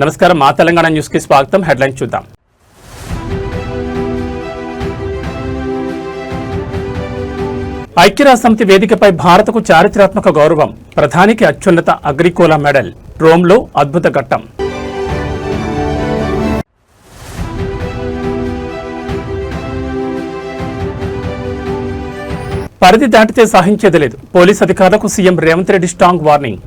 నమస్కారం, మా తెలంగాణ న్యూస్ కి స్వాగతం. హెడ్లైన్స్ చూద్దాం. ఐక్యరాజ్యసమితి వేదికపై భారత్కు చారిత్రాత్మక గౌరవం. ప్రధానికి అత్యున్నత అగ్రికోలా మెడల్. రోమ్లో అద్భుత ఘట్టం. పరిధి దాటితే సహించేది లేదు. పోలీస్ అధికారులకు CM Revanth Reddy strong warning.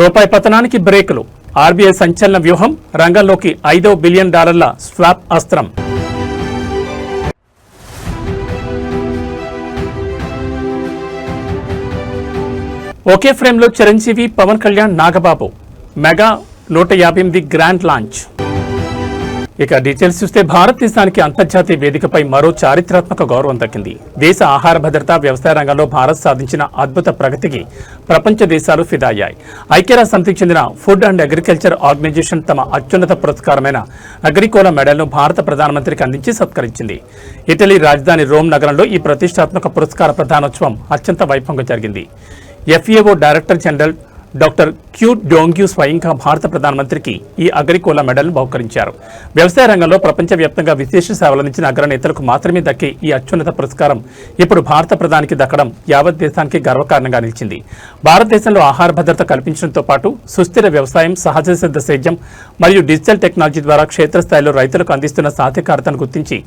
రూపాయి పతనానికి బ్రేకులు. ఆర్బీఐ సంచలన వ్యూహం. రంగంలోకి $5 బిలియన్ స్వాప్ అస్త్రం. ఒకే ఫ్రేమ్లో Chiranjeevi, Pawan Kalyan, Nagababu. Mega 158 grand launch. ఇక డీటెయిల్స్ చూస్తే భారతదేశానికి అంతర్జాతీయ వేదికపై మరో చారిత్రాత్మక గౌరవం దక్కింది. దేశ ఆహార భద్రత, వ్యవసాయ రంగంలో భారత్ సాధించిన అద్భుత ప్రగతికి ప్రపంచ దేశాలు ఫిదా అయ్యాయి. ఐక్యరాజ్య సమితికి చెందిన ఫుడ్ అండ్ అగ్రికల్చర్ ఆర్గనైజేషన్ తమ అత్యున్నత పురస్కారమైన అగ్రికోలా మెడల్ను భారత ప్రధానమంత్రికి అందించి సత్కరించింది. ఇటలీ రాజధాని రోమ్ నగరంలో ఈ ప్రతిష్టాత్మక పురస్కార ప్రదానోత్సవం అత్యంత వైభవంగా జరిగింది. FAO director general doctor Qu Dongyu స్వయంగా భారత ప్రధానమంత్రికి ఈ అగ్రికోలా మెడల్ను బహుకరించారు. వ్యవసాయ రంగంలో ప్రపంచవ్యాప్తంగా విశేష సేవలందించిన అగ్రనేతలకు మాత్రమే దక్కే ఈ అత్యున్నత పురస్కారం ఇప్పుడు భారత ప్రధానికి దక్కడం యావత్ దేశానికి గర్వకారణంగా నిలిచింది. భారతదేశంలో ఆహార భద్రత కల్పించడంతో పాటు సుస్థిర వ్యవసాయం, సహజ సిద్ధ సేద్యం మరియు డిజిటల్ టెక్నాలజీ ద్వారా క్షేత్రస్థాయిలో రైతులకు అందిస్తున్న సాధికారతను గుర్తించి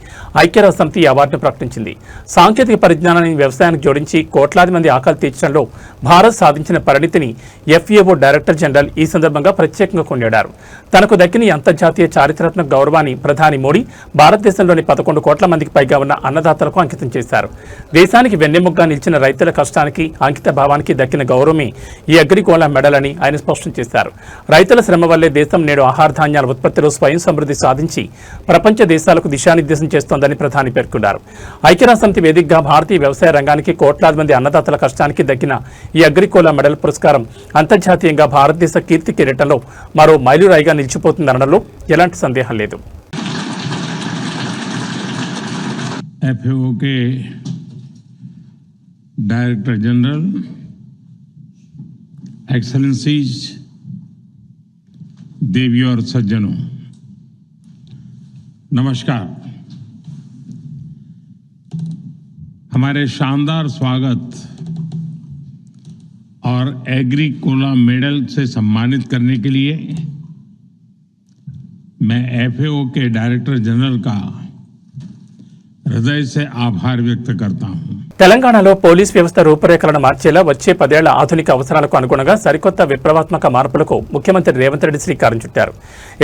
ఐక్యరాజ్య సమితి ఈ అవార్డును ప్రకటించింది. సాంకేతిక పరిజ్ఞానాన్ని వ్యవసాయానికి జోడించి కోట్లాది మంది ఆకలి తీర్చడంలో భారత్ సాధించిన పరిణితిని FAO డైరెక్టర్ జనరల్ ఈ సందర్భంగా ప్రత్యేకంగా కొనియాడారు. తనకు దక్కిన అంతర్జాతీయ చారిత్రాత్మక గౌరవాన్ని ప్రధాని మోడీ భారతదేశంలోని 11 కోట్ల మందికి పైగా ఉన్న అన్నదాతలకు అంకితం చేశారు. దేశానికి వెన్నెముగ్గా నిలిచిన రైతుల కష్టానికి, అంకిత భావానికి దక్కిన గౌరవమే ఈ అగ్రికోలా మెడల్ అని ఆయన స్పష్టం చేశారు. రైతుల శ్రమ వల్లే దేశం నేడు ఆహార ధాన్యాల ఉత్పత్తిలో స్వయం సమృద్ధి సాధించి ప్రపంచ దేశాలకు దిశానిర్దేశం చేస్తోందని ప్రధాని పేర్కొన్నారు. ఐక్యరాజ్య సమితి వేదికగా భారతీయ వ్యవసాయ రంగానికి కోట్లాది మంది అన్నదాతల కష్టానికి దక్కిన ఈ అగ్రికోలా మెడల్ పురస్కారం అంతర్జాతీయంగా భారతదేశ కీర్తి కిరీటంలో మరో మైలురాయిగా నిలిచిపోతుందనడంలో ఎలాంటి సందేహం లేదు. FAO के डायरेक्टर जनरल, एक्सेलेंसीज, देवियों और सज्जनों, नमस्कार। हमारे शानदार स्वागत और एग्रीकोला मेडल से सम्मानित करने के लिए मैं FAO के डायरेक्टर जनरल का हृदय से आभार व्यक्त करता हूं। తెలంగాణలో పోలీస్ వ్యవస్థ రూపురేఖలను మార్చేలా వచ్చే 10 ఏళ్ల ఆధునిక అవసరాలకు అనుగుణంగా సరికొత్త విప్లవాత్మక మార్పులకు ముఖ్యమంత్రి రేవంత్ రెడ్డి శ్రీకారం చుట్టారు.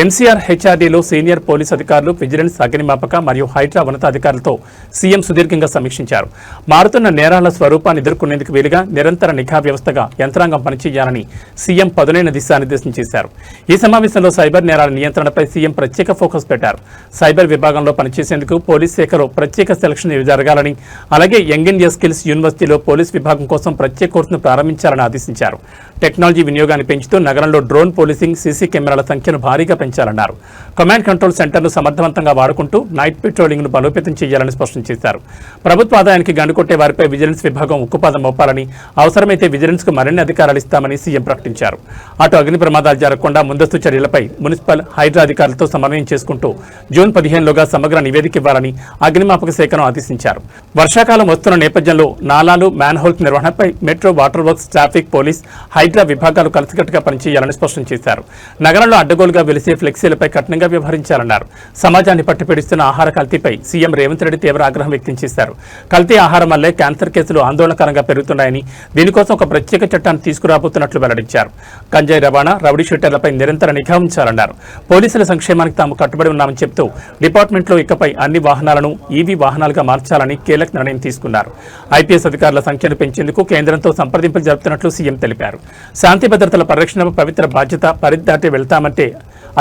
MCR HRDలో సీనియర్ పోలీస్ అధికారులు, విజిలెన్స్, అగ్నిమాపక మరియు హైడ్రా ఉన్నతాధికారులతో సీఎం సుదీర్ఘంగా సమీక్షించారు. మారుతున్న నేరాల స్వరూపాన్ని ఎదుర్కొనేందుకు వీలుగా నిరంతర నిఘా వ్యవస్థగా యంత్రాంగం పనిచేయాలని సీఎం పదునైన దిశానిర్దేశం చేశారు. ఈ సమావేశంలో సైబర్ నేరాల నియంత్రణపై సీఎం ప్రత్యేక ఫోకస్ పెట్టారు. సైబర్ విభాగంలో పనిచేసేందుకు పోలీస్ శాఖలో ప్రత్యేక సెలక్షన్ జరగాలని, అలాగే యంగ్ ఇండియా స్కిల్స్ యూనివర్సిటీలో పోలీస్ విభాగం కోసం ప్రత్యేక కోర్సును ప్రారంభించాలని ఆదేశించారు. టెక్నాలజీ వినియోగాన్ని పెంచుతూ నగరంలో డ్రోన్ పోలీసింగ్, సీసీ కెమెరాల సంఖ్యను భారీగా పెంచాలన్నారు. కమాండ్ కంట్రోల్ సెంటర్ను సమర్థవంతంగా వాడుకుంటూ నైట్ పెట్రోలింగ్ను బలోపేతం చేయాలని స్పష్టం చేశారు. ప్రభుత్వ ఆదాయానికి గండుకొట్టే వారిపై విజిలెన్స్ విభాగం ఉక్కుపాదం మోపాలని, అవసరమైతే విజిలెన్స్కు మరిన్ని అధికారాలు ఇస్తామని సీఎం ప్రకటించారు. అటు అగ్ని ప్రమాదాలు జరగకుండా ముందస్తు చర్యలపై మున్సిపల్, హైడ్రా అధికారులతో సమన్వయం చేసుకుంటూ జూన్ 15లోగా సమగ్ర నివేదిక ఇవ్వాలని అగ్నిమాపక శాఖను ఆదేశించారు. వర్షాకాలం వస్తున్న నేపథ్యంలో నాలాలు, మ్యాన్హోల్స్ నిర్వహణపై metro, water works, traffic, police, Hydraa విభాగాలు కలిసికట్టుగా పనిచేయాలని స్పష్టం చేశారు. నగరంలో అడ్డగోలుగా వెలిసే ఫ్లెక్సీలపై కఠినంగా వ్యవహరించాలన్నారు. సమాజాన్ని పట్టిపీడిస్తున్న ఆహార కల్తీపై సీఎం రేవంత్ రెడ్డి తీవ్ర ఆగ్రహం వ్యక్తం చేశారు. కల్తీ ఆహారం వల్లే క్యాన్సర్ కేసులు ఆందోళనకరంగా పెరుగుతున్నాయని, దీనికోసం ఒక ప్రత్యేక చట్టాన్ని తీసుకురాబోతున్నట్లు వెల్లడించారు. గంజాయి రవాణా, రౌడీ షీటర్లపై నిరంతర నిఘా ఉంచాలన్నారు. పోలీసుల సంక్షేమానికి తాము కట్టుబడి ఉన్నామని చెబుతూ డిపార్ట్మెంట్లో ఇకపై అన్ని వాహనాలను EV వాహనాలుగా మార్చాలని కీలక నిర్ణయం తీసుకున్నారు. IPS అధికారుల సంఖ్యను పెంచేందుకు కేంద్రంతో సంప్రదింపులు జరుపుతున్నట్లు సీఎం తెలిపారు. శాంతి భద్రతల పరిరక్షణ పవిత్ర బాధ్యత, పరిధి దాటి వెళ్తామంటే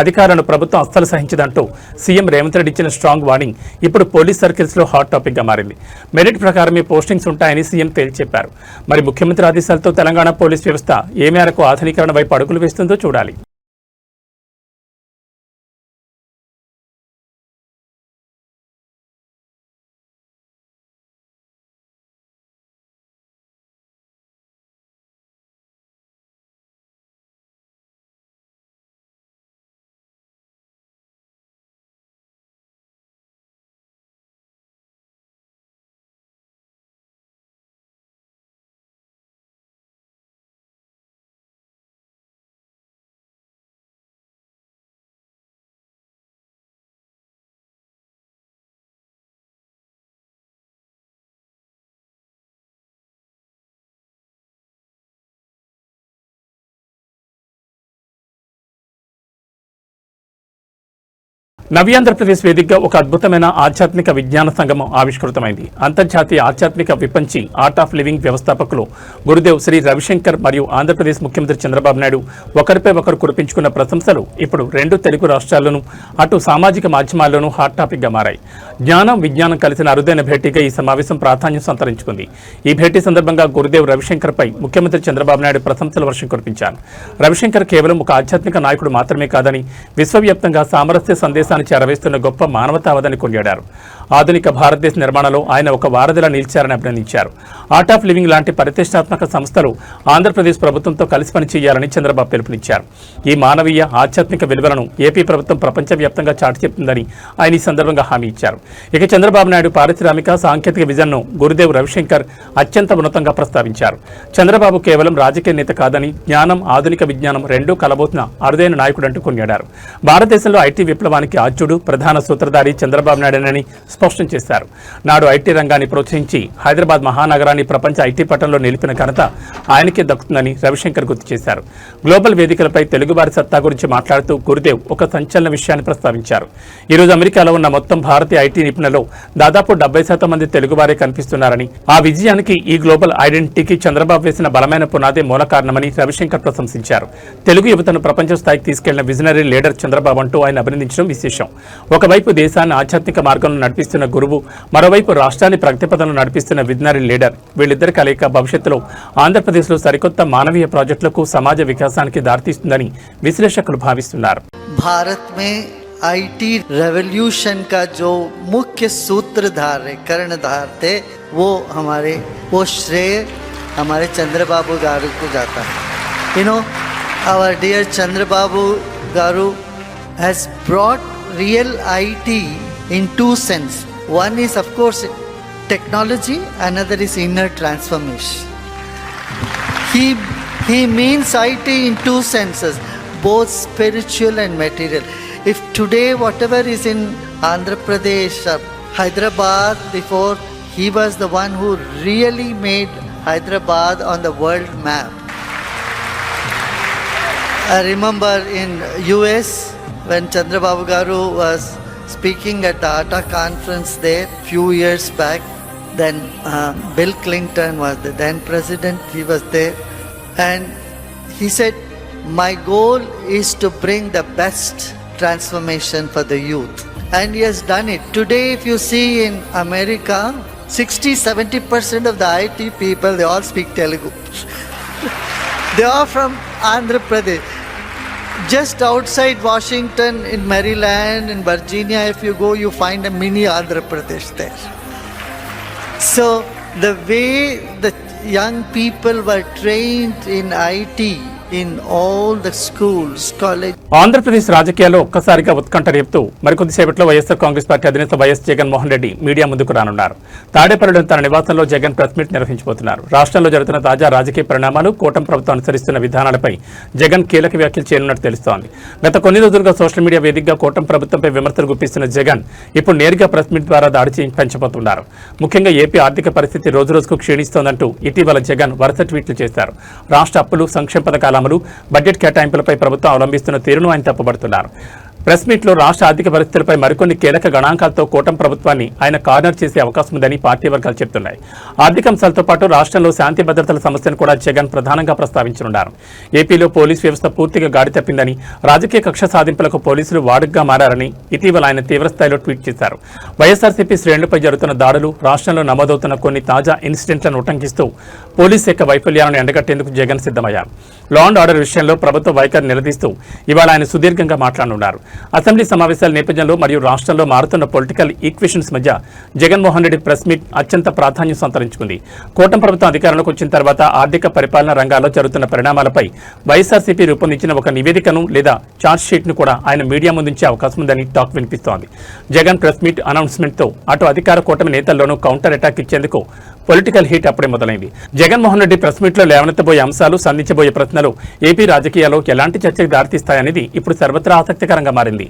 అధికారులను ప్రభుత్వం అస్సలు సహించదంటూ సీఎం రేవంత్ రెడ్డి ఇచ్చిన స్ట్రాంగ్ వార్నింగ్ ఇప్పుడు పోలీస్ సర్కిల్స్ లో హాట్ టాపిక్ గా మారింది. మెరిట్ ప్రకారమే పోస్టింగ్స్ ఉంటాయని సీఎం తేల్చి చెప్పారు. మరి ముఖ్యమంత్రి ఆదేశాలతో తెలంగాణ పోలీస్ వ్యవస్థ ఏ మేరకు ఆధునీకరణ వైపు అడుగులు వేస్తుందో చూడాలి. నవ్యాంధ్రప్రదేశ్ వేదికగా ఒక అద్భుతమైన ఆధ్యాత్మిక విజ్ఞాన సంగమం ఆవిష్కృతమైంది. అంతర్జాతీయ ఆధ్యాత్మిక విపంచి ఆర్ట్ ఆఫ్ లివింగ్ వ్యవస్థాపకులు గురుదేవ్ శ్రీ రవిశంకర్ మరియు ఆంధ్రప్రదేశ్ ముఖ్యమంత్రి చంద్రబాబు నాయుడు ఒకరిపై ఒకరు కురిపించుకున్న ప్రశంసలు ఇప్పుడు రెండు తెలుగు రాష్ట్రాల్లోనూ అటు సామాజిక మాధ్యమాల్లోనూ హాట్ టాపిక్ గా మారాయి. జ్ఞానం విజ్ఞానం కలిసిన అరుదైన భేటీగా ఈ సమావేశం ప్రాధాన్యం సంతరించుకుంది. ఈ భేటీ సందర్భంగా గురుదేవ్ రవిశంకర్ పై ముఖ్యమంత్రి చంద్రబాబు నాయుడు ప్రశంసల వర్షం కురిపించారు. రవిశంకర్ కేవలం ఒక ఆధ్యాత్మిక నాయకుడు మాత్రమే కాదని విశ్వవ్యాప్తంగా సామరస్య సందేశాన్ని చేరవేస్తున్న గొప్ప మానవతావాదని కొనియాడారు. ఆధునిక భారతదేశ నిర్మాణంలో ఆయన ఒక వారధిలా నిలిచారని అభినందించారు. ఆర్ట్ ఆఫ్ లివింగ్ లాంటి ప్రతిష్టాత్మక సంస్థలు ఆంధ్రప్రదేశ్ ప్రభుత్వంతో కలిసి పనిచేయాలని చంద్రబాబు పిలుపునిచ్చారు. ఈ మానవీయ ఆధ్యాత్మిక విలువలను ఏపీ ప్రభుత్వం ప్రపంచవ్యాప్తంగా చాటి చెప్తుందని ఆయన ఈ సందర్భంగా హామీ ఇచ్చారు. ఇక చంద్రబాబు నాయుడు పారిశ్రామిక సాంకేతిక విజన్ను గురుదేవ్ రవిశంకర్ అత్యంత ఉన్నతంగా ప్రస్తావించారు. చంద్రబాబు కేవలం రాజకీయ నేత కాదని జ్ఞానం ఆధునిక విజ్ఞానం రెండూ కలబోతున్న అరుదైన నాయకుడంటూ కొనియాడారు. భారతదేశంలో ఐటీ విప్లవానికి ఆద్యుడు ప్రధాన సూత్రధారి చంద్రబాబు నాయుడేనని స్పష్టం చేశారు. నాడు ఐటీ రంగాన్ని ప్రోత్సహించి హైదరాబాద్ మహానగరాన్ని ప్రపంచ ఐటీ పట్టణంలో నిలిపిన ఘనత ఆయనకే దక్కుతుందని రవిశంకర్ గుర్తు చేశారు. గ్లోబల్ వేదికలపై తెలుగువారి సత్తా గురించి మాట్లాడుతూ గురుదేవ్ ఒక సంచలన విషయాన్ని ప్రస్తావించారు. ఈరోజు అమెరికాలో ఉన్న మొత్తం భారతీయ ఐటీ నిపుణులలో దాదాపు 70% మంది తెలుగువారే కనిపిస్తున్నారని, ఆ విజయానికి ఈ గ్లోబల్ ఐడెంటిటీకి చంద్రబాబు వేసిన బలమైన పునాదే మూల కారణమని రవిశంకర్ ప్రశంసించారు. తెలుగు యువతను ప్రపంచ స్థాయికి తీసుకెళ్లిన విజనరీ లీడర్ చంద్రబాబు అంటూ ఆయన అభినందించడం విశేషం. ఒకవైపు దేశాన్ని ఆధ్యాత్మిక మార్గంలో నడిపిస్తున్న గురువు, మరోవైపు రాష్ట్రాన్ని ప్రగతిపథంలో నడిపిస్తున్న విజనరీ లీడర్, వీళ్ళిద్దరి కలయిక భవిష్యత్తులో ఆంధ్రప్రదేశ్లో సరికొత్త మానవీయ ప్రాజెక్టులకు సమాజ వికాసానికి దారితీస్తుందని విశ్లేషకులు భావిస్తున్నారు. भारत में आईटी रेवोल्यूशन का जो मुख्य सूत्रधार है, कर्णधार थे, वो श्रेय हमारे चंद्रबाबू गारू को जाता है. You know, our dear Chandrababu Garu has brought real IT in two sense. One is of course technology, another is inner transformation. He means IT in two senses, both spiritual and material. If today whatever is in Andhra Pradesh, Hyderabad, before he was the one who really made Hyderabad on the world map. I remember in US when Chandrababu Garu was speaking at the ATA conference there few years back, then Bill Clinton was the then president, he was there, and he said, my goal is to bring the best transformation for the youth, and he has done it. Today if you see in America, 60-70% of the IT people, they all speak Telugu. They are from Andhra Pradesh. Just outside Washington, in Maryland, in Virginia, if you go, you find a mini Andhra Pradesh there. So the way the young people were trained in IT in all the schools, college. Andhra Pradesh రాజకీయాల్లో ఒక్కసారిగా ఉత్కంఠ రేపుతూ మరికొద్దిసేపట్లో YSR Congress party అధినేత YS Jaganmohan Reddy media ముందుకు రానున్నారు. తాడేపల్లిలో తన నివాసంలో Jagan press meet నిర్వహించబోతున్నారు. రాష్ట్రంలో జరుగుతున్న తాజా రాజకీయ పరిణామాలు, కూటమి ప్రభుత్వం అనుసరిస్తున్న విధానాలపై జగన్ కీలక వ్యాఖ్యలు చేయనున్నట్టు తెలుస్తోంది. గత కొన్ని రోజులుగా సోషల్ మీడియా వేదికగా కూటమి ప్రభుత్వంపై విమర్శలు గుప్పిస్తున్న జగన్ ఇప్పుడు నేరుగా ప్రెస్ మీట్ ద్వారా దాడి పెంచబోతున్నారు. ముఖ్యంగా ఏపీ ఆర్థిక పరిస్థితి రోజురోజుకు క్షీణిస్తోందంటూ ఇటీవల జగన్ వరుస ట్వీట్లు చేశారు. రాష్ట్ర అప్పులు, సంక్షేమ పథకాల అమలు, బడ్జెట్ కేటాయింపులపై ప్రభుత్వం అవలంబిస్తున్న తీరును ఆయన తప్పుబడుతున్నారు. ప్రెస్ మీట్లో రాష్ట్ర ఆర్థిక పరిస్థితులపై మరికొన్ని కీలక గణాంకాలతో కూటమి ప్రభుత్వాన్ని ఆయన కార్నర్ చేసే అవకాశం ఉందని పార్టీ వర్గాలు చెబుతున్నాయి. ఆర్థిక అంశాలతో పాటు రాష్ట్రంలో శాంతి భద్రతల సమస్యను కూడా జగన్ ప్రధానంగా ప్రస్తావించనున్నారు. ఏపీలో పోలీసు వ్యవస్థ పూర్తిగా గాడి తప్పిందని, రాజకీయ కక్ష సాధింపులకు పోలీసులు వాడుకగా మారారని ఇటీవల ఆయన తీవ్రస్థాయిలో ట్వీట్ చేశారు. వైఎస్ఆర్సీపీ శ్రేణులపై జరుగుతున్న దాడులు, రాష్ట్రంలో నమోదవుతున్న కొన్ని తాజా ఇన్సిడెంట్లను ఉటంకిస్తూ పోలీసు శాఖ వైఫల్యాలను ఎండగట్టేందుకు జగన్ సిద్ధమయ్యారు. లా అండ్ ఆర్డర్ విషయంలో ప్రభుత్వ వైఖరి నిలదీస్తూ ఇవాళ ఆయన సుదీర్ఘంగా మాట్లాడనున్నారు. అసెంబ్లీ సమావేశాల నేపథ్యంలో మరియు రాష్ట్రంలో మారుతున్న పొలిటికల్ ఈక్వేషన్స్ మధ్య జగన్మోహన్ రెడ్డి ప్రెస్ మీట్ అత్యంత ప్రాధాన్యం సంతరించుకుంది. కూటమి ప్రభుత్వం అధికారంలోకి వచ్చిన తర్వాత ఆర్థిక పరిపాలన రంగాల్లో జరుగుతున్న పరిణామాలపై వైఎస్ఆర్సీపీ రూపొందించిన ఒక నివేదికను లేదా ఛార్జ్ షీట్ ను కూడా ఆయన మీడియా ముందుంచే అవకాశం ఉందని టాక్ వినిపిస్తోంది. జగన్ ప్రెస్ మీట్ అనౌన్స్మెంట్ తో అటు అధికార కూటమి నేతల్లోనూ కౌంటర్ అటాక్ ఇచ్చేందుకు పొలిటికల్ హీట్ అప్పుడే మొదలైంది. జగన్మోహన్ రెడ్డి ప్రెస్ మీట్ లో లేవనెత్తబోయే అంశాలు, సంధించబోయే ప్రశ్నలు ఏపీ రాజకీయాల్లో ఎలాంటి చర్చకు దారితీస్తాయనేది ఇప్పుడు సర్వత్రా ఆసక్తికరంగా మారింది.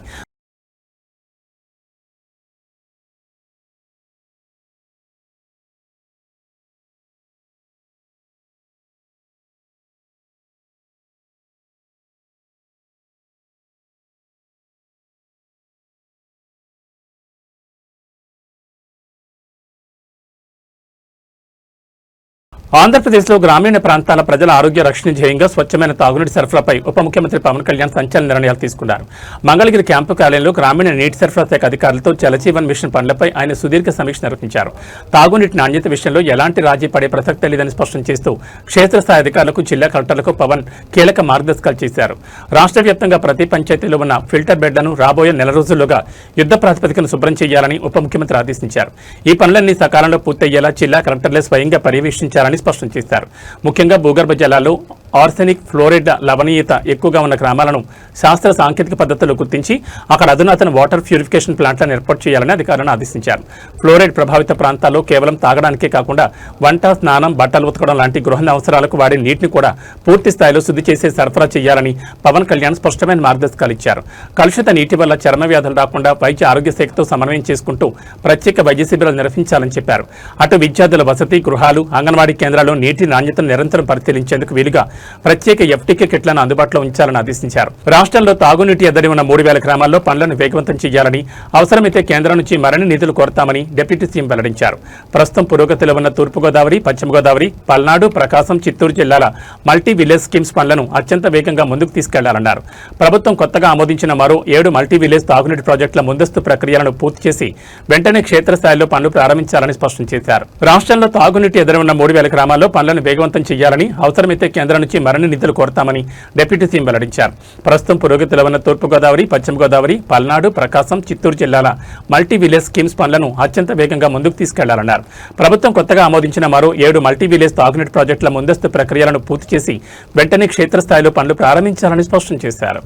ఆంధ్రప్రదేశ్లో గ్రామీణ ప్రాంతాల ప్రజల ఆరోగ్య రక్షణ ధ్యేయంగా స్వచ్ఛమైన తాగునీటి సరఫరాపై ఉప ముఖ్యమంత్రి పవన్ కళ్యాణ్ సంచలన నిర్ణయాలు తీసుకున్నారు. మంగళగిరి క్యాంపు కార్యాలయంలో గ్రామీణ నీటి సరఫరా శాఖ అధికారులతో జలజీవన్ మిషన్ పనులపై ఆయన సుదీర్ఘ సమీక్ష నిర్వహించారు. తాగునీటి నాణ్యత విషయంలో ఎలాంటి రాజీ పడే ప్రసక్తే లేదని స్పష్టం చేస్తూ క్షేత్రస్థాయి అధికారులకు, జిల్లా కలెక్టర్లకు పవన్ కీలక మార్గదర్శకాలు చేశారు. రాష్ట్ర వ్యాప్తంగా ప్రతి పంచాయతీలో ఉన్న ఫిల్టర్ బెడ్లను రాబోయే నెల రోజుల్లోగా యుద్ధ ప్రాతిపదికన శుభ్రం చేయాలని ఉప ముఖ్యమంత్రి ఆదేశించారు. ఈ పనులన్నీ సకాలంలో పూర్తయ్యేలా జిల్లా కలెక్టర్లే స్వయంగా పర్యవేక్షించాలని స్పష్టం చేశారు. ముఖ్యంగా భూగర్భ జలాల్లో ఆర్సెనిక్, ఫ్లోరైడ్ లవణీయత ఎక్కువగా ఉన్న గ్రామాలను శాస్త్ర సాంకేతిక పద్ధతుల్లో గుర్తించి అక్కడ అధునాతన వాటర్ ప్యూరిఫికేషన్ ప్లాంట్లను ఏర్పాటు చేయాలని అధికారులను ఆదేశించారు. ఫ్లోరైడ్ ప్రభావిత ప్రాంతాల్లో కేవలం తాగడానికే కాకుండా వంట, స్నానం, బట్టలు ఉతకడం లాంటి గృహ అవసరాలకు వాడే నీటిని కూడా పూర్తి స్థాయిలో శుద్ధి చేసి సరఫరా చేయాలని పవన్ కళ్యాణ్ స్పష్టమైన మార్గదర్శకాలు ఇచ్చారు. కలుషిత నీటి వల్ల చర్మ వ్యాధులు రాకుండా వైద్య ఆరోగ్య శాఖతో సమన్వయం చేసుకుంటూ ప్రత్యేక వైద్య శిబిరాలు నిర్వహించాలని చెప్పారు. అటు విద్యార్థుల వసతి గృహాలు, అంగన్వాడీ కేంద్రాల్లో నీటి నాణ్యతను నిరంతరం పరిశీలించేందుకు వీలుగా ప్రత్యేక ఎఫ్టీకే కిట్లను అందుబాటులో ఉంచాలని ఆదేశించారు. రాష్ట్రంలో తాగునీటి ఎద్దడి ఉన్న 3,000 గ్రామాల్లో పనులను వేగవంతం చేయాలని, అవసరమైతే కేంద్రం నుంచి మరిన్ని నిధులు కోరతామని డిప్యూటీ సీఎం వెల్లడించారు. ప్రస్తుతం పురోగతిలో ఉన్న తూర్పుగోదావరి, పశ్చిమ గోదావరి, పల్నాడు, ప్రకాశం, చిత్తూరు జిల్లాల మల్టీ విలేజ్ స్కీమ్స్ పనులను అత్యంత వేగంగా ముందుకు తీసుకెళ్లాలన్నారు. ప్రభుత్వం కొత్తగా ఆమోదించిన మరో 7 మల్టీ విలేజ్ తాగునీటి ప్రాజెక్టుల ముందస్తు ప్రక్రియలను పూర్తి చేసి వెంటనే క్షేత్రస్థాయిలో పనులు ప్రారంభించాలని స్పష్టం చేశారు. రాష్ట్రంలో తాగునీటి ఎద్దడి ఉన్న 3,000 గ్రామాల్లో పనులను వేగవంతం చేయాలని, అవసరమైతే కేంద్రం నుంచి మరిన్ని నిధులు కోరతామని డిప్యూటీ సీఎం వెల్లడించారు. ప్రస్తుతం పురోగతిలో ఉన్న తూర్పుగోదావరి, పశ్చిమ గోదావరి, పల్నాడు, ప్రకాశం, చిత్తూరు జిల్లాల మల్టీ విలేజ్ స్కీమ్స్ పనులను అత్యంత వేగంగా ముందుకు తీసుకెళ్లాలన్నారు. ప్రభుత్వం కొత్తగా ఆమోదించిన మరో 7 మల్టీ విలేజ్ తాగునీటి ప్రాజెక్టుల ముందస్తు ప్రక్రియలను పూర్తి చేసి వెంటనే క్షేత్రస్థాయిలో పనులు ప్రారంభించాలని స్పష్టం చేశారు.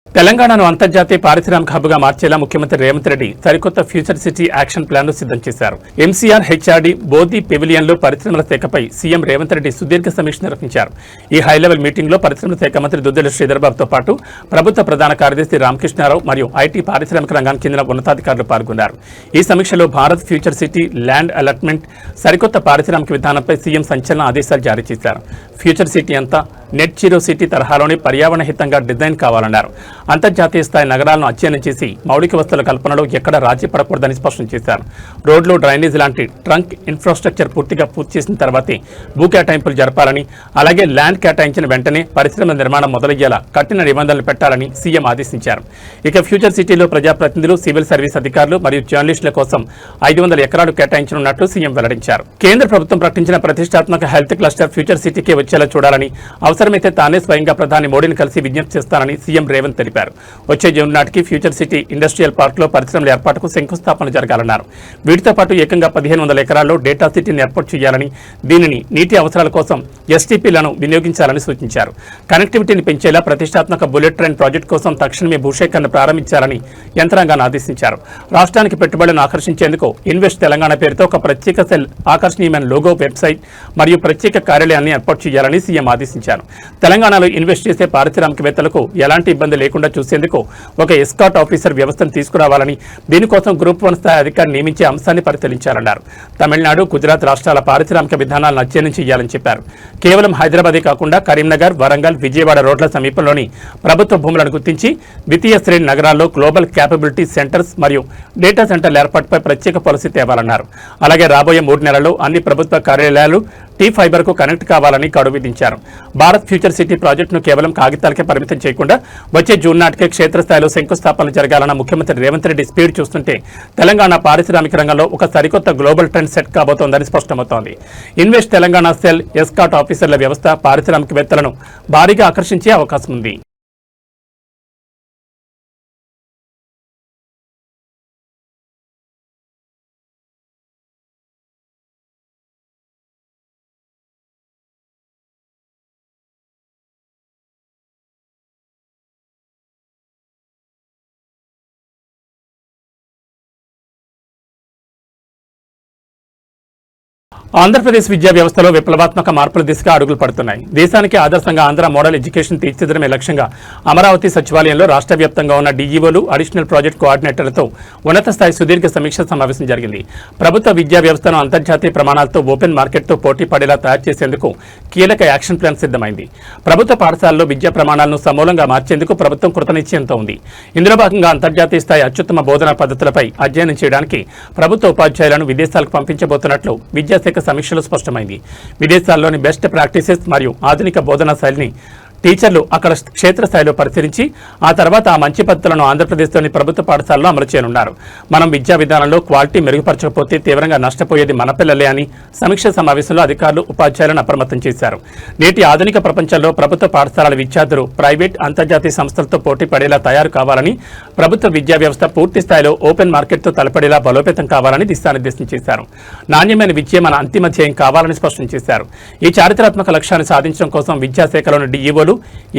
తెలంగాణను అంతర్జాతీయ పారిశ్రామిక హబ్గా మార్చేలా ముఖ్యమంత్రి రేవంత్ రెడ్డి సరికొత్త ఫ్యూచర్ సిటీ యాక్షన్ ప్లాన్ను సిద్ధం చేశారు. ఎంసీఆర్ హెచ్ఆర్డీ బోధి పెవిలియన్లో పరిశ్రమల శాఖపై సీఎం రేవంత్ రెడ్డి సుదీర్ఘ సమీక్ష నిర్వహించారు. ఈ హైలెవెల్ మీటింగ్లో పరిశ్రమల శాఖ మంత్రి దుద్దిళ్ల శ్రీధర్బాబుతో పాటు ప్రభుత్వ ప్రధాన కార్యదర్శి రామకృష్ణారావు మరియు ఐటీ పారిశ్రామిక రంగానికి చెందిన ఉన్నతాధికారులు పాల్గొన్నారు. ఈ సమీక్షలో Bharat future city land allotment, సరికొత్త పారిశ్రామిక విధానంపై సీఎం సంచలన ఆదేశాలు జారీ చేశారు. ఫ్యూచర్ సిటీ అంతా నెట్ జీరో సిటీ తరహాలోనే పర్యావరణహితంగా డిజైన్ కావాలన్నారు. అంతర్జాతీయ స్థాయి నగరాలను అధ్యయనం చేసి మౌలిక వస్తువుల కల్పనలో ఎక్కడ రాజీ పడకూడదని స్పష్టం చేశారు. రోడ్లు, డ్రైనేజ్ లాంటి ట్రంక్ ఇన్ఫ్రాస్ట్రక్చర్ పూర్తిగా పూర్తి చేసిన తర్వాతే భూ కేటాయింపులు జరపాలని, అలాగే ల్యాండ్ కేటాయించిన వెంటనే పరిశ్రమల నిర్మాణం మొదలయ్యేలా కఠిన నిబంధనలు పెట్టాలని సీఎం ఆదేశించారు. ఇక ఫ్యూచర్ సిటీలో ప్రజాప్రతినిధులు, సివిల్ సర్వీస్ అధికారులు మరియు జర్నలిస్టుల కోసం 500 ఎకరాలు కేటాయించనున్నట్లు సీఎం వెల్లడించారు. కేంద్ర ప్రభుత్వం ప్రకటించిన ప్రతిష్టాత్మక హెల్త్ క్లస్టర్ ఫ్యూచర్ సిటీకే వచ్చేలా చూడాలని, అవసరమైతే తానే స్వయంగా ప్రధాని మోడీని కలిసి విజ్ఞప్తి చేస్తానని సీఎం రేవంత్ తెలిపారు. వచ్చే జూన్ నాటికి ఫ్యూచర్ సిటీ ఇండస్ట్రియల్ పార్క్లో పరిశ్రమల ఏర్పాటుకు శంకుస్థాపన జరగాలన్నారు. వీటితో పాటు ఏకంగా 1500 ఎకరాల్లో డేటా సిటీని ఏర్పాటు చేయాలని, దీనిని నీటి అవసరాల కోసం ఎస్టీపీలను వినియోగించాలని సూచించారు. కనెక్టివిటీని పెంచేలా ప్రతిష్టాత్మక బుల్లెట్ ట్రైన్ ప్రాజెక్టు కోసం తక్షణమే భూసేకరణ ప్రారంభించాలని యంత్రాంగాన్ని ఆదేశించారు. రాష్ట్రానికి పెట్టుబడులను ఆకర్షించేందుకు ఇన్వెస్ట్ తెలంగాణ పేరుతో ఒక ప్రత్యేక సెల్, ఆకర్షణీయమైన లోగో, వెబ్సైట్ మరియు ప్రత్యేక కార్యాలయాన్ని ఏర్పాటు చేయాలని సీఎం ఆదేశించారు. తెలంగాణలో ఇన్వెస్ట్ చేసే పారిశ్రామికవేత్తలకు ఎలాంటి ఇబ్బంది లేకుండా చూసేందుకు ఒక ఎస్కాట్ ఆఫీసర్ వ్యవస్థను తీసుకురావాలని, దీనికోసం గ్రూప్ 1 స్థాయి అధికారిని నియమించే అంశాన్ని పరిశీలించాలన్నారు. తమిళనాడు, గుజరాత్ రాష్ట్రాల పారిశ్రామిక విధానాలను అధ్యయనం చేయాలని చెప్పారు. కేవలం హైదరాబాదే కాకుండా కరీంనగర్, వరంగల్, విజయవాడ రోడ్ల సమీపంలోని ప్రభుత్వ భూములను గుర్తించి ద్వితీయ శ్రేణి నగరాల్లో గ్లోబల్ క్యాపబిలిటీ సెంటర్స్ మరియు డేటా సెంటర్ల ఏర్పాటుపై ప్రత్యేక పాలసీ తేవాలన్నారు. అలాగే రాబోయే 3 నెలల్లో అన్ని ప్రభుత్వ కార్యాలయాలు టీ ఫైబర్ కు కనెక్ట్ కావాలని గడువు విధించారు. భారత్ ఫ్యూచర్ సిటీ ప్రాజెక్టును కేవలం కాగితాలకే పరిమితం చేయకుండా వచ్చే జూన్ నాటికే క్షేత్రస్థాయిలో శంకుస్థాపనలు జరగాలన్న ముఖ్యమంత్రి రేవంత్ రెడ్డి స్పీడ్ చూస్తుంటే తెలంగాణ పారిశ్రామిక రంగంలో ఒక సరికొత్త గ్లోబల్ ట్రెండ్ సెట్ కాబోతోందని స్పష్టమవుతోంది. ఇన్వెస్ట్ తెలంగాణ సెల్, ఎస్కాట్ ఆఫీసర్ల వ్యవస్థ పారిశ్రామికవేత్తలను భారీగా ఆకర్షించే అవకాశం ఉంది. ఆంధ్రప్రదేశ్ విద్యా వ్యవస్థలో విప్లవాత్మక మార్పుల దిశగా అడుగులు పడుతున్నాయి. దేశానికి ఆదర్శంగా ఆంధ్ర మోడల్ ఎడ్యుకేషన్ తీర్చిదిద్దడమే లక్ష్యంగా అమరావతి సచివాలయంలో రాష్ట్ర వ్యాప్తంగా ఉన్న డీఈఓలు, అడిషనల్ ప్రాజెక్ట్ కోఆర్డినేటర్లతో ఉన్నత స్థాయి సుదీర్ఘ సమీక్ష సమావేశం జరిగింది. ప్రభుత్వ విద్యా వ్యవస్థను అంతర్జాతీయ ప్రమాణాలతో ఓపెన్ మార్కెట్తో పోటీ పడేలా తయారు చేసేందుకు కీలక యాక్షన్ ప్లాన్ సిద్ధమైంది. ప్రభుత్వ పాఠశాలల్లో విద్యా ప్రమాణాలను సమూలంగా మార్చేందుకు ప్రభుత్వం కృతనిశ్చయంతో ఉంది. ఇందులో భాగంగా అంతర్జాతీయ స్థాయి అత్యుత్తమ బోధనా పద్ధతులపై అధ్యయనం చేయడానికి ప్రభుత్వ ఉపాధ్యాయులను విదేశాలకు పంపించబోతున్నట్లు విద్యాశాఖ సమీక్షలో స్పష్టమైంది. విదేశాల్లోని బెస్ట్ ప్రాక్టీసెస్ మరియు ఆధునిక బోధనా శైలిని టీచర్లు అక్కడ క్షేత్రస్థాయిలో పరిశీలించి ఆ తర్వాత ఆ మంచి పద్ధతులను ఆంధ్రప్రదేశ్లోని ప్రభుత్వ పాఠశాలలో అమలు చేయనున్నారు. మనం విద్యా విధానంలో క్వాలిటీ మెరుగుపరచకపోతే తీవ్రంగా నష్టపోయేది మన పిల్లలే అని సమీక్ష సమావేశంలో అధికారులు, ఉపాధ్యాయులను అప్రమత్తం చేశారు. నేటి ఆధునిక ప్రపంచంలో ప్రభుత్వ పాఠశాలల విద్యార్థులు ప్రైవేట్, అంతర్జాతీయ సంస్థలతో పోటీ పడేలా తయారు కావాలని, ప్రభుత్వ విద్యా వ్యవస్థ పూర్తి స్థాయిలో ఓపెన్ మార్కెట్తో తలపడేలా బలోపేతం కావాలని దిశానిర్దేశం చేశారు. నాణ్యమైన విద్య మన అంతిమ ధ్యేయం కావాలని స్పష్టం చేశారు. ఈ చారిత్రాత్మక లక్ష్యాన్ని సాధించడం కోసం విద్యాశాఖలోని డీఈఓలు,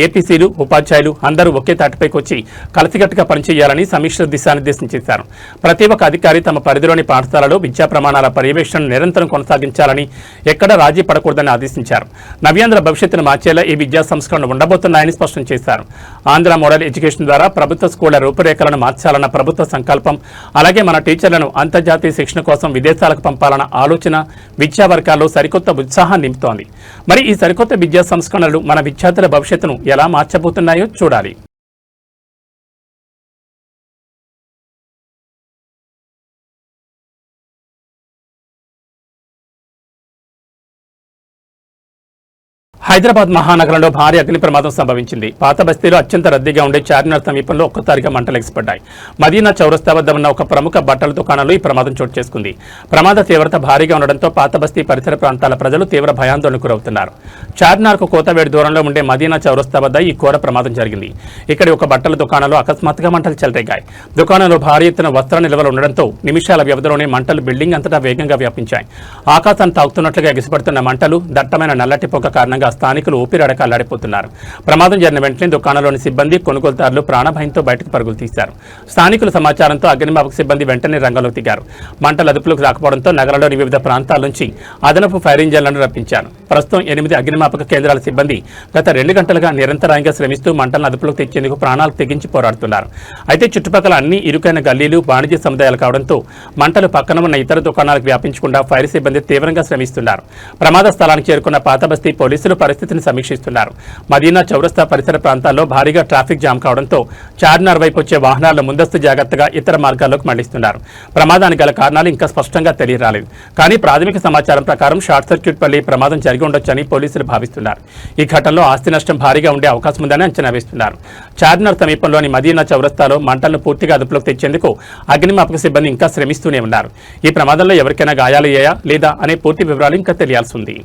ఏపీసీలు, ఉపాధ్యాయులు అందరూ ఒకే తాటిపైకి వచ్చి కలిసికట్టుగా పనిచేయాలని సమీక్ష దిశానిర్దేశం చేశారు. ప్రతి ఒక్క అధికారి తమ పరిధిలోని పాఠశాలలో విద్యా ప్రమాణాల పర్యవేక్షణను నిరంతరం కొనసాగించాలని, ఎక్కడా రాజీ పడకూడదని ఆదేశించారు. నవ్యాంధ్ర భవిష్యత్తును మార్చేలా ఈ విద్యా సంస్కరణలు ఉండబోతున్నాయని స్పష్టం చేశారు. ఆంధ్ర మోడల్ ఎడ్యుకేషన్ ద్వారా ప్రభుత్వ స్కూళ్ల రూపురేఖలను మార్చాలన్న ప్రభుత్వ సంకల్పం, అలాగే మన టీచర్లను అంతర్జాతీయ శిక్షణ కోసం విదేశాలకు పంపాలన్న ఆలోచన విద్యా వర్గాల్లో సరికొత్త ఉత్సాహాన్ని నింపుతోంది. మరి ఈ సరికొత్త విద్యా సంస్కరణలు మన విద్యార్థుల భవిష్యత్తును ఎలా మార్చబోతున్నాయో చూడాలి. హైదరాబాద్ మహానగరంలో భారీ అగ్ని ప్రమాదం సంభవించింది. పాత బస్తీలో అత్యంత రద్దీగా ఉండే చార్మినార్ సమీపంలో ఒక్కసారిగా మంటలు ఎగిసిపడ్డాయి. మదీనా చౌరస్తా వద్ద ఉన్న ఒక ప్రముఖ బట్టల దుకాణంలో ఈ ప్రమాదం చోటు చేసుకుంది. ప్రమాద తీవ్రత భారీగా ఉండడంతో పాత బస్తీ పరిసర ప్రాంతాల ప్రజలు తీవ్ర భయాందోళనకు గురవుతున్నారు. చార్మినార్కు కోతవేడి దూరంలో ఉండే మదీనా చౌరస్తా వద్ద ఈ ఘోర ప్రమాదం జరిగింది. ఇక్కడి ఒక బట్టల దుకాణంలో అకస్మాత్తుగా మంటలు చెలరేగాయి. దుకాణంలో భారీ ఎత్తున వస్త్ర నిల్వలు ఉండడంతో నిమిషాల వ్యవధిలోనే మంటలు బిల్డింగ్ అంతటా వేగంగా వ్యాపించాయి. ఆకాశాన్ని తాకుతున్నట్లుగా ఎగిసిపడుతున్న మంటలు, దట్టమైన నల్లటి పొగ కారణంగా స్థానికులు ఊపిరాడకాలాడిపోతున్నారు. ప్రమాదం జరిగిన వెంటనే దుకాణంలోని సిబ్బంది, కొనుగోలుదారులు ప్రాణభయంతో బయటకు పరుగులు తీశారు. స్థానికుల సమాచారంతో అగ్నిమాపక సిబ్బంది వెంటనే రంగంలోకి దిగారు. మంటలు అదుపులోకి రాకపోవడంతో నగరంలోని వివిధ ప్రాంతాల నుంచి అదనపు ఫైర్ ఇంజన్లను రప్పించారు. ప్రస్తుతం 8 అగ్నిమాపక కేంద్రాల సిబ్బంది గత 2 గంటలుగా నిరంతరాయంగా శ్రమిస్తూ మంటలను అదుపులోకి తెచ్చేందుకు ప్రాణాలు తెగించి పోరాడుతున్నారు. అయితే చుట్టుపక్కల అన్ని ఇరుకైన గల్లీలు, వాణిజ్య సముదాయాలు కావడంతో మంటలు పక్కన ఉన్న ఇతర దుకాణాలకు వ్యాపించకుండా ఫైర్ సిబ్బంది తీవ్రంగా శ్రమిస్తున్నారు. ప్రమాద స్థలానికి చేరుకున్న పాత బస్తీ పోలీసులు పరిస్థితిని సమీక్షిస్తున్నారు. మదీనా చౌరస్తా పరిసర ప్రాంతాల్లో భారీగా ట్రాఫిక్ జామ్ కావడంతో చార్మినార్ వైపు వచ్చే వాహనాలను ముందస్తు జాగ్రత్తగా ఇతర మార్గాల్లోకి మళ్లిస్తున్నారు. ప్రమాదానికి గల కారణాలు ఇంకా స్పష్టంగా తెలియరాలేదు. కానీ ప్రాథమిక సమాచారం ప్రకారం షార్ట్ సర్క్యూట్ వల్ల ఈ ప్రమాదం జరిగి ఉండొచ్చని పోలీసులు భావిస్తున్నారు. ఈ ఘటనలో ఆస్తి నష్టం భారీగా ఉండే అవకాశం ఉందని అంచనా వేస్తున్నారు. చార్మినార్ సమీపంలోని మదీనా చౌరస్తాలో మంటలను పూర్తిగా అదుపులోకి తెచ్చేందుకు అగ్నిమాపక సిబ్బంది ఇంకా శ్రమిస్తూనే ఉన్నారు. ఈ ప్రమాదంలో ఎవరికైనా గాయాలయ్యాయా లేదా అనే పూర్తి వివరాలు ఇంకా తెలియాల్సి ఉంది.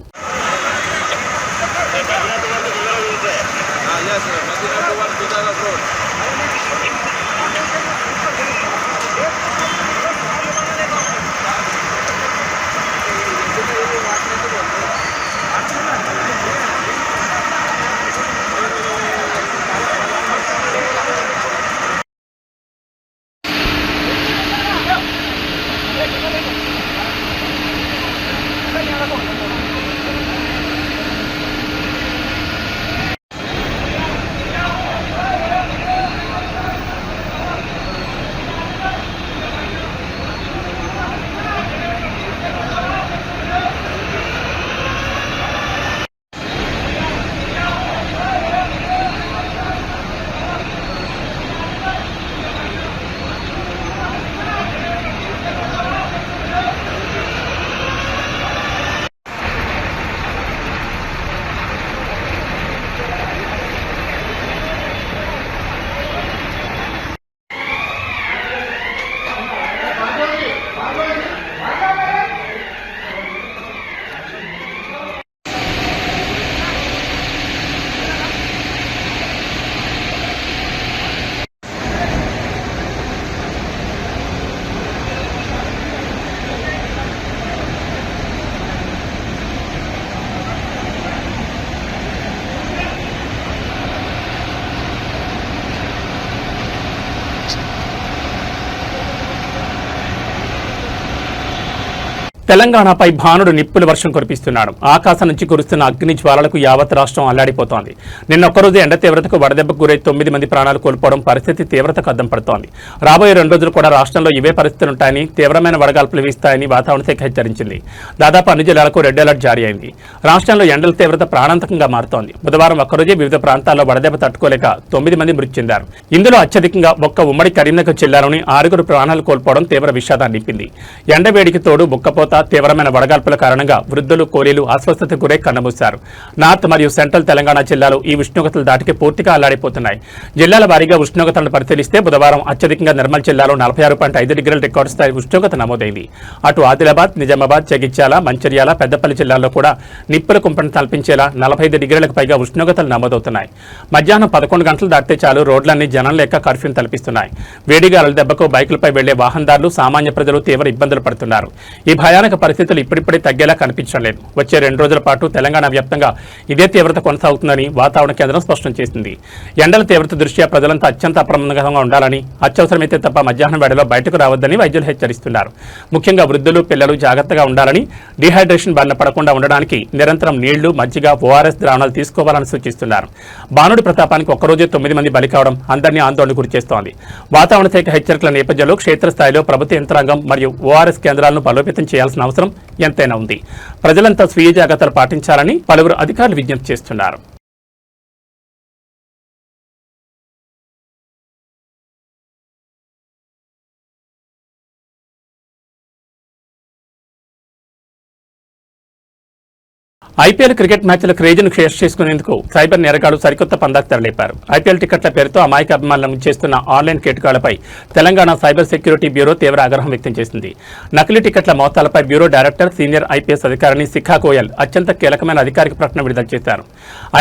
తెలంగాణపై భానుడు నిప్పుల వర్షం కురిపిస్తున్నాడు. ఆకాశం నుంచి కురుస్తున్న అగ్ని జ్వాలలకు యావత్ రాష్ట్రం అల్లాడిపోతోంది. నిన్న ఒక్కరోజు ఎండ తీవ్రతకు వడదెబ్బకు గురై 9 మంది ప్రాణాలు కోల్పోవడం పరిస్థితి తీవ్రతకు అద్దం పడుతోంది. రాబోయే 2 రోజులు కూడా రాష్ట్రంలో ఇవే పరిస్థితులుంటాయని, తీవ్రమైన వడగాల్పులు వీస్తాయని వాతావరణ శాఖ హెచ్చరించింది. దాదాపు అన్ని జిల్లాలకు రెడ్ అలర్ట్ జారీ అయింది. రాష్ట్రంలో ఎండల తీవ్రత ప్రాణాంతకంగా మారుతోంది. బుధవారం ఒక్కరోజే వివిధ ప్రాంతాల్లో వడదెబ్బ తట్టుకోలేక 9 మంది మృతి చెందారు. ఇందులో అత్యధికంగా ఒక్క ఉమ్మడి కరీంనగర్ జిల్లాలోని 6 ప్రాణాలు కోల్పోవడం తీవ్ర విషాదాన్ని నింపింది. ఎండ వేడికి తోడు బుక్కపోత, తీవ్రమైన వడగాల్పుల కారణంగా వృద్ధులు, కూలీలు అస్వస్థతకు గురై కన్నమూశారు. నార్త్ మరియు సెంట్రల్ తెలంగాణ జిల్లాలు ఈ ఉష్ణోగ్రతలు దాటికి పూర్తిగా అల్లాడిపోతున్నాయి. జిల్లాల వారీగా ఉష్ణోగ్రతలను పరిశీలిస్తే బుధవారం అత్యధికంగా నిర్మల్ జిల్లాలో 46.5 డిగ్రీల రికార్డు స్థాయి ఉష్ణోగ్రత నమోదైంది. అటు ఆదిలాబాద్, నిజామాబాద్, జగిత్యాల, మంచిర్యాల, పెద్దపల్లి జిల్లాల్లో కూడా నిప్పుల కుంపను తలపించేలా 45 డిగ్రీలకు పైగా ఉష్ణోగ్రతలు నమోదవుతున్నాయి. మధ్యాహ్నం 11 గంటలు దాటితే చాలు రోడ్లన్నీ జనం లేక కర్ఫ్యూను తలపిస్తున్నాయి. వేడిగాలుల దెబ్బకు బైకులపై వెళ్లే వాహనదారులు, సామాన్య ప్రజలు తీవ్ర ఇబ్బందులు పడుతున్నారు. ఈ భయానక పరిస్థితులు ఇప్పుడిప్పుడే తగ్గేలా కనిపించడం లేదు. వచ్చే 2 రోజుల పాటు తెలంగాణ వ్యాప్తంగా ఇదే తీవ్రత కొనసాగుతుందని వాతావరణ కేంద్రం స్పష్టం చేసింది. ఎండల తీవ్రత దృష్ట్యా ప్రజలంతా అత్యంత అప్రమత్తంగా ఉండాలని, అత్యవసరమైతే తప్ప మధ్యాహ్నం వేళలో బయటకు రావద్దని వైద్యులు హెచ్చరిస్తున్నారు. ముఖ్యంగా వృద్ధులు, పిల్లలు జాగ్రత్తగా ఉండాలని, డీహైడ్రేషన్ బారిన పడకుండా ఉండడానికి నిరంతరం నీళ్లు, మజ్జిగ, ఓఆర్ఎస్ ద్రావణాలు తీసుకోవాలని సూచిస్తున్నారు. బాణుడి ప్రతాపానికి ఒక్కరోజే 9 మంది బలి కావడం అందరినీ ఆందోళన గురిచేస్తోంది. వాతావరణ శాఖ హెచ్చరికల నేపథ్యంలో క్షేత్రస్థాయిలో ప్రభుత్వ యంత్రాంగం మరియు ఓఆర్ఎస్ కేంద్రాలను బలోపేతం చేయాల్సిన అవసరం ఎంతైనా ఉంది. ప్రజలంతా స్వీయ జాగ్రత్తలు పాటించాలని పలువురు అధికారులు విజ్ఞప్తి చేస్తున్నారు. ఐపీఎల్ క్రికెట్ మ్యాచ్ల క్రేజ్ను షేర్ చేసుకునేందుకు సైబర్ నేరగాళ్లు సరికొత్త పందాకు తెరలేపారు. ఐపీఎల్ టికెట్ల పేరుతో అమాయక అభిమానులను చేస్తున్న ఆన్లైన్ కేటకాలపై తెలంగాణ సైబర్ సెక్యూరిటీ బ్యూరో తీవ్ర ఆగ్రహం వ్యక్తం చేసింది. నకిలీ టికెట్ల మోసాలపై బ్యూరో డైరెక్టర్, సీనియర్ ఐపీఎస్ అధికారిని శిఖా గోయల్ అత్యంత కీలకమైన అధికారిక ప్రకటన విడుదల చేశారు.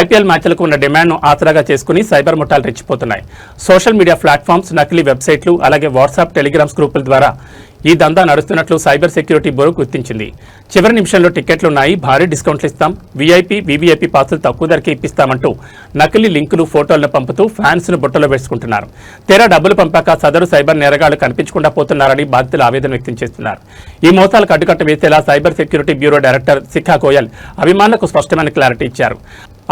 ఐపీఎల్ మ్యాచ్లకు ఉన్న డిమాండ్ను ఆసరాగా చేసుకుని సైబర్ ముఠాలు రెచ్చిపోతున్నాయి. సోషల్ మీడియా ప్లాట్ఫామ్స్, నకిలీ వెబ్సైట్లు, అలాగే వాట్సాప్, టెలిగ్రామ్స్ గ్రూపుల ద్వారా ఈ దందా నడుస్తున్నట్లు సైబర్ సెక్యూరిటీ బ్యూరో గుర్తించింది. చివరి నిమిషంలో టికెట్లున్నాయి, భారీ డిస్కౌంట్లు ఇస్తాం, వీఐపీ, వీవీఐపీ పాసులు తక్కువ ధరకే ఇప్పిస్తామంటూ నకిలీ లింకులు, ఫోటోలను పంపుతూ ఫ్యాన్స్ను బుట్టలో వేసుకుంటున్నారు. తీరా డబ్బులు పంపాక సదరు సైబర్ నేరగాళ్లు కనిపించకుండా పోతున్నారని బాధితులు ఆవేదన వ్యక్తం చేస్తున్నారు. ఈ మోసాలకు అడ్డుకట్ట వేసేలా సైబర్ సెక్యూరిటీ బ్యూరో డైరెక్టర్ శిఖా గోయల్ అభిమానులకు స్పష్టమైన క్లారిటీ ఇచ్చారు.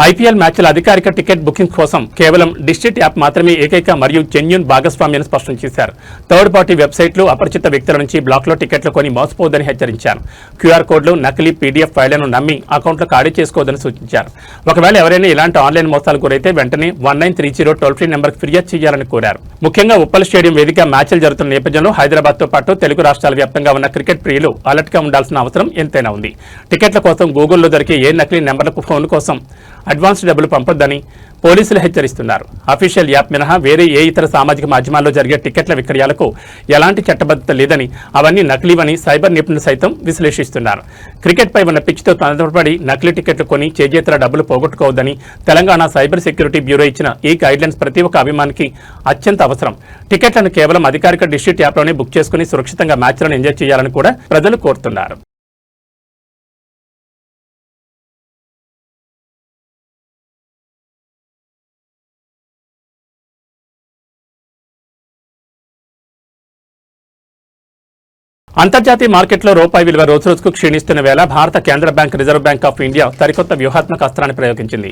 ఐపీఎల్ మ్యాచ్ల అధికారిక టికెట్ బుకింగ్ కోసం కేవలం డిస్ట్రిక్ట్ యాప్ మాత్రమే ఏకైక మరియు జెన్యూన్ భాగస్వామ్యాన్ని స్పష్టం చేశారు. థర్డ్ పార్టీ వెబ్సైట్లు, అపరిచిత వ్యక్తుల నుంచి బ్లాక్లో టికెట్లు కొని మోసపోవద్దని హెచ్చరించారు. క్యూఆర్ కోడ్లు, నకిలీ పీడీఎఫ్ ఫైళ్లను నమ్మి అకౌంట్లు ఖాళీ చేసుకోవద్దని సూచించారు. ఒకవేళ ఎవరైనా ఇలాంటి ఆన్లైన్ మోసాలు గురైతే వెంటనే 1930 టోల్ ఫ్రీ నెంబర్కి ఫిర్యాదు చేయాలని కోరారు. ముఖ్యంగా ఉప్పల్ స్టేడియం వేదిక మ్యాచ్లు జరుగుతున్న నేపథ్యంలో హైదరాబాద్తో పాటు తెలుగు రాష్ట్రాల వ్యాప్తంగా ఉన్న క్రికెట్ ప్రియులు అలర్ట్గా ఉండాల్సిన అవసరం ఎంతైనా ఉంది. టికెట్ల కోసం గూగుల్లో దొరికే ఏ నకిలీ నెంబర్లకు ఫోన్ కోసం అడ్వాన్స్ డబ్బులు పంపొద్దని పోలీసులు హెచ్చరిస్తున్నారు. అఫీషియల్ యాప్ మినహా వేరే ఏ ఇతర సామాజిక మాధ్యమాల్లో జరిగే టికెట్ల విక్రయాలకు ఎలాంటి చట్టబద్ధత లేదని, అవన్నీ నకిలీవని సైబర్ నిపుణులు సైతం విశ్లేషిస్తున్నారు. క్రికెట్పై ఉన్న పిచ్చితో తొందరపడి నకిలీ టికెట్లు కొని చేజేతర డబ్బులు పోగొట్టుకోవద్దని తెలంగాణ సైబర్ సెక్యూరిటీ బ్యూరో ఇచ్చిన ఈ గైడ్లైన్స్ ప్రతి ఒక్క అభిమానికి అత్యంత అవసరం. టికెట్లను కేవలం అధికారిక డిస్ట్రిక్ట్ యాప్లోనే బుక్ చేసుకుని సురక్షితంగా మ్యాచ్లను ఎంజాయ్ చేయాలని కూడా ప్రజలు కోరుతున్నారు. అంతర్జాతీయ మార్కెట్లో రూపాయి విలువ రోజురోజుకు క్షీణిస్తున్న వేళ భారత కేంద్ర bank, reserve bank of India సరికొత్త వ్యూహాత్మక అస్త్రాన్ని ప్రయోగించింది.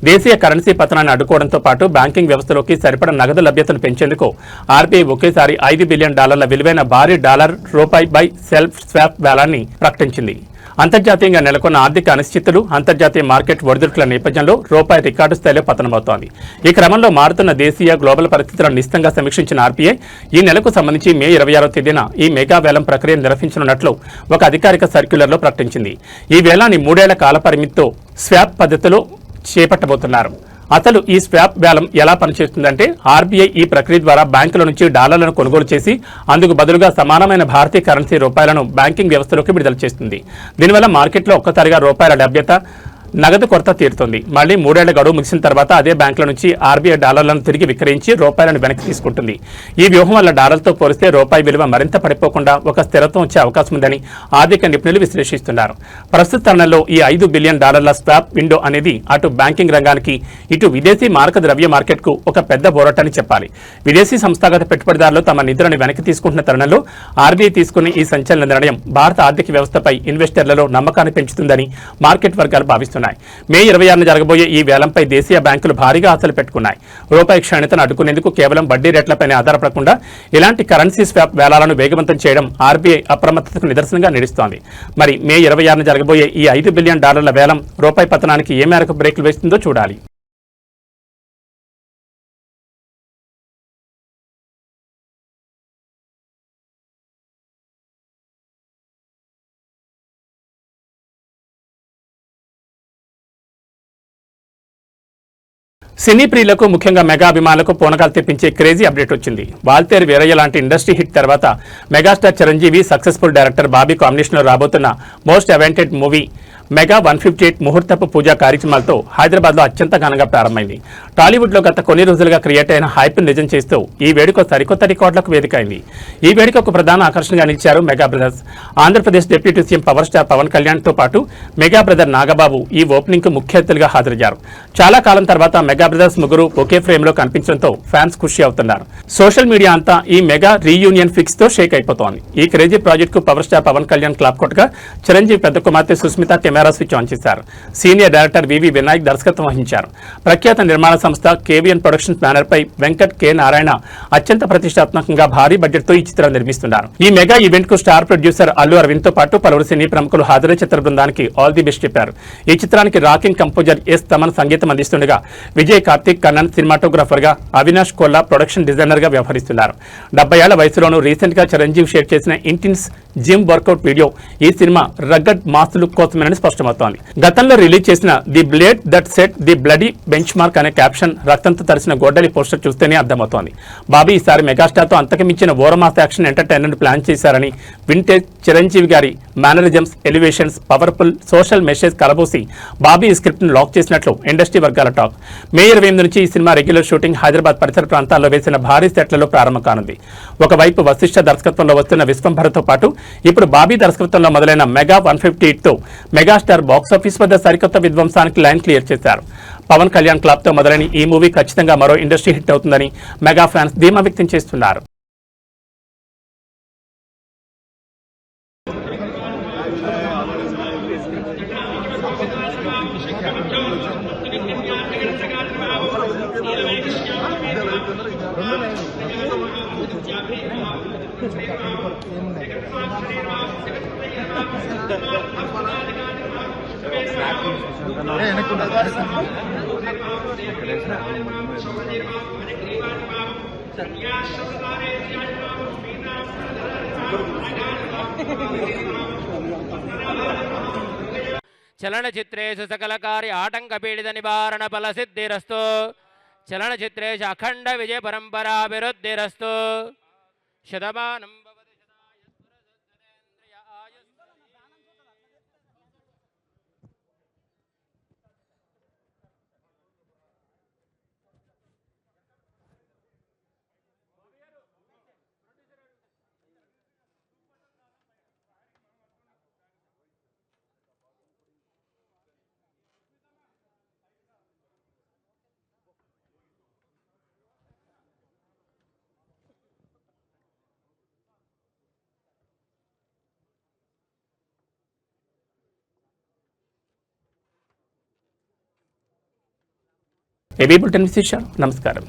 దేశీయ కరెన్సీ పతనాన్ని అడ్డుకోవడంతో పాటు బ్యాంకింగ్ వ్యవస్థలోకి సరిపడ నగదు లభ్యతను పెంచేందుకు ఆర్బీఐ ఒకేసారి $5 బిలియన్ విలువైన భారీ రూపాయి బై సెల్ఫ్ స్వాప్ వేలాన్ని ప్రకటించింది. అంతర్జాతీయంగా నెలకొన్న ఆర్థిక అనిశ్చితులు, అంతర్జాతీయ మార్కెట్ ఒడిదుడుకుల నేపథ్యంలో రూపాయి రికార్డు స్థాయిలో పతనమవుతోంది. ఈ క్రమంలో మారుతున్న దేశీయ, గ్లోబల్ పరిస్థితులను నిశితంగా సమీక్షించిన ఆర్బీఐ ఈ నెలకు సంబంధించి మే 26వ తేదీన ఈ మెగా వేలం ప్రక్రియ నిర్వహించనున్నట్లు ఒక అధికారిక సర్క్యులర్లో ప్రకటించింది. ఈ వేలాన్ని 3 ఏళ్ల కాల పరిమితితో స్వాప్ పద్ధతిలో చేపట్టబోతున్నారు. అసలు ఈ స్వాప్ వేలం ఎలా పనిచేస్తుందంటే, ఆర్బీఐ ఈ ప్రక్రియ ద్వారా బ్యాంకుల నుంచి డాలర్లను కొనుగోలు చేసి అందుకు బదులుగా సమానమైన భారతీయ కరెన్సీ రూపాయలను బ్యాంకింగ్ వ్యవస్థలోకి విడుదల చేస్తుంది. దీనివల్ల మార్కెట్లో ఒక్కసారిగా రూపాయల లభ్యత నగదు కొరత తీరుతుంది. మళ్లీ 3 ఏళ్ల గడువు ముగిసిన తర్వాత అదే బ్యాంకుల నుంచి ఆర్బీఐ డాలర్లను తిరిగి విక్రయించి రూపాయలను వెనక్కి తీసుకుంటుంది. ఈ వ్యూహం వల్ల డాలర్తో పోలిస్తే రూపాయి విలువ మరింత పడిపోకుండా ఒక స్థిరత్వం వచ్చే అవకాశం ఉందని ఆర్థిక నిపుణులు విశ్లేషిస్తున్నారు. ప్రస్తుత తరుణంలో ఈ $5 బిలియన్ స్వాప్ విండో అనేది అటు బ్యాంకింగ్ రంగానికి, ఇటు విదేశీ మారక ద్రవ్య మార్కెట్కు ఒక పెద్ద పోరాటని చెప్పాలి. విదేశీ సంస్థాగత పెట్టుబడిదారులు తమ నిధులను వెనక్కి తీసుకుంటున్న తరుణంలో ఆర్బీఐ తీసుకున్న ఈ సంచలన నిర్ణయం భారత ఆర్థిక వ్యవస్థపై ఇన్వెస్టర్లలో నమ్మకాన్ని పెంచుతుందని మార్కెట్ వర్గాలు భావిస్తున్నాయి. మే 26న జరగబోయే ఈ వేలంపై దేశీయ బ్యాంకులు భారీగా ఆశలు పెట్టుకున్నాయి. రూపాయి క్షీణతను అడ్డుకునేందుకు కేవలం వడ్డీ రేట్లపైనే ఆధారపడకుండా ఇలాంటి కరెన్సీ స్వాప్ వేలాలను వేగవంతం చేయడం ఆర్బీఐ అప్రమత్తతకు నిదర్శనంగా నిలుస్తోంది. మరి మే 26న జరగబోయే ఈ $5 బిలియన్ వేలం రూపాయి పతనానికి ఏ మేరకు బ్రేకులు వేస్తుందో చూడాలి. సినీ ప్రియులకు, ముఖ్యంగా మెగా అభిమానులకు పూనకాలు తెప్పించే క్రేజీ అప్డేట్ వచ్చింది. వాల్తేరు వీరయ్య లాంటి ఇండస్ట్రీ హిట్ తర్వాత megastar Chiranjeevi successful director Bobby కాంబినేషన్లో రాబోతున్న మోస్ట్ అవెంటెడ్ మూవీ మెగా 158 ముహూర్తపు పూజా కార్యక్రమాలతో హైదరాబాద్లో అత్యంత ఘనంగా ప్రారంభమైంది. టాలీవుడ్లో గత కొన్ని రోజులుగా క్రియేట్ అయిన హైప్ను నిజం చేస్తూ ఈ వేడుక సరికొత్త రికార్డులకు వేదిక అయింది. ఈ వేడుకకు ప్రధాన ఆకర్షణగా నిలిచారు mega brothers. Andhra Pradesh deputy CM power star Pawan కళ్యాణ్తో పాటు మెగా బ్రదర్ నాగబాబు ఈ ఓపెనింగ్కు ముఖ్య అతిథులుగా హాజరయ్యారు. చాలా కాలం తర్వాత మెగా బ్రదర్స్ ముగ్గురు ఒకే ఫ్రేమ్లో కనిపించడంతో ఫ్యాన్స్ ఖుషి అవుతున్నారు. సోషల్ మీడియా అంతా ఈ మెగా రీయూనియన్ ఫిక్స్ తో షేక్ అయిపోతోంది. ఈ క్రేజీ ప్రాజెక్టుకు power star Pawan Kalyan clap కొట్టగా చిరంజీవి పెద్ద కుమార్తె సుస్మిత కెమెరా స్విచ్ ఆన్ చేశారు. సీనియర్ డైరెక్టర్ వివి వినాయక్ దర్శకత్వం వహించారు. ప్రఖ్యాత నిర్మాణ సంస్థ కేవీఎన్ ప్రొడక్షన్స్ బ్యానర్ పై వెంకట్ కె నారాయణ అత్యంత ప్రతిష్టాత్మకంగా భారీ బడ్జెట్ తో ఈ చిత్రం నిర్మిస్తున్నారు. ఈ మెగా ఈవెంట్ కు స్టార్ ప్రొడ్యూసర్ అల్లు అరవింద్ తో పాటు పలువురు సినీ ప్రముఖులు హాజరై చిత్ర బృందానికి ఆల్ ది బెస్ట్ చెప్పారు. ఈ చిత్రానికి రాకింగ్ కంపోజర్ ఎస్ తమన్ సంగీతం అందిస్తుండగా విజయ్ కార్తిక్ కన్నన్ సినిమాటోగ్రాఫర్ గా, అవినాష్ కొల్లా ప్రొడక్షన్ డిజైనర్ గా వ్యవహరిస్తున్నారు. 70 ఏళ్ల వయసులోనూ రీసెంట్ గా చిరంజీవి షేర్ చేసిన ఇంటెన్స్ జిమ్ వర్కౌట్ వీడియో ఈ సినిమా రగ్గడ్ మాస్ లుక్ కోసమేనని స్పష్టమవుతోంది. గతంలో రిలీజ్ చేసిన the blade that set the bloody bench mark అనే క్యాప్షన్ రక్తంతో తడిసిన గొడ్డలి పోస్టర్ చూస్తేనే అర్థమవుతోంది. బాబీ ఈసారి మెగాస్టార్ తో అంతకమించిన ఓరమాస్ యాక్షన్ ఎంటర్టైనర్ ప్లాన్ చేశారని, వింటేజ్ చిరంజీవి గారి mannerisms, elevations, powerful social message కలబోసి బాబీ ఈ స్క్రిప్ట్ ను లాక్ చేసినట్లు ఇండస్ట్రీ వర్గాల టాక్. మే 28 నుంచి ఈ సినిమా రెగ్యులర్ షూటింగ్ హైదరాబాద్ పరిసర ప్రాంతాల్లో వేసిన భారీ సెట్లలో ప్రారంభం కానుంది. ఒకవైపు వశిష్ఠ దర్శకత్వంలో వస్తున్న విశ్వంభరతో పాటు ఇప్పుడు బాబీ దర్శకత్వంలో మొదలైన మెగా 158 తో మెగాస్టార్ బాక్సాఫీస్ వద్ద సరికొత్త విధ్వంసానికి లైన్ క్లియర్ చేశారు. పవన్ కళ్యాణ్ క్లాప్ తో మొదలైన ఈ మూవీ ఖచ్చితంగా మరో ఇండస్ట్రీ హిట్ అవుతుందని మెగా ఫ్యాన్స్ ధీమా వ్యక్తం చేస్తున్నారు. చలనచిత్రేషు సకలకార్య ఆటంకపీడిత నివారణ ఫలసిద్ధిరస్తు. చలనచిత్రేషు అఖండ విజయ పరంపరాభివృద్ధిరస్తు. శతమానం ఏబీ బులెటిన్ విశేషాలు. నమస్కారం.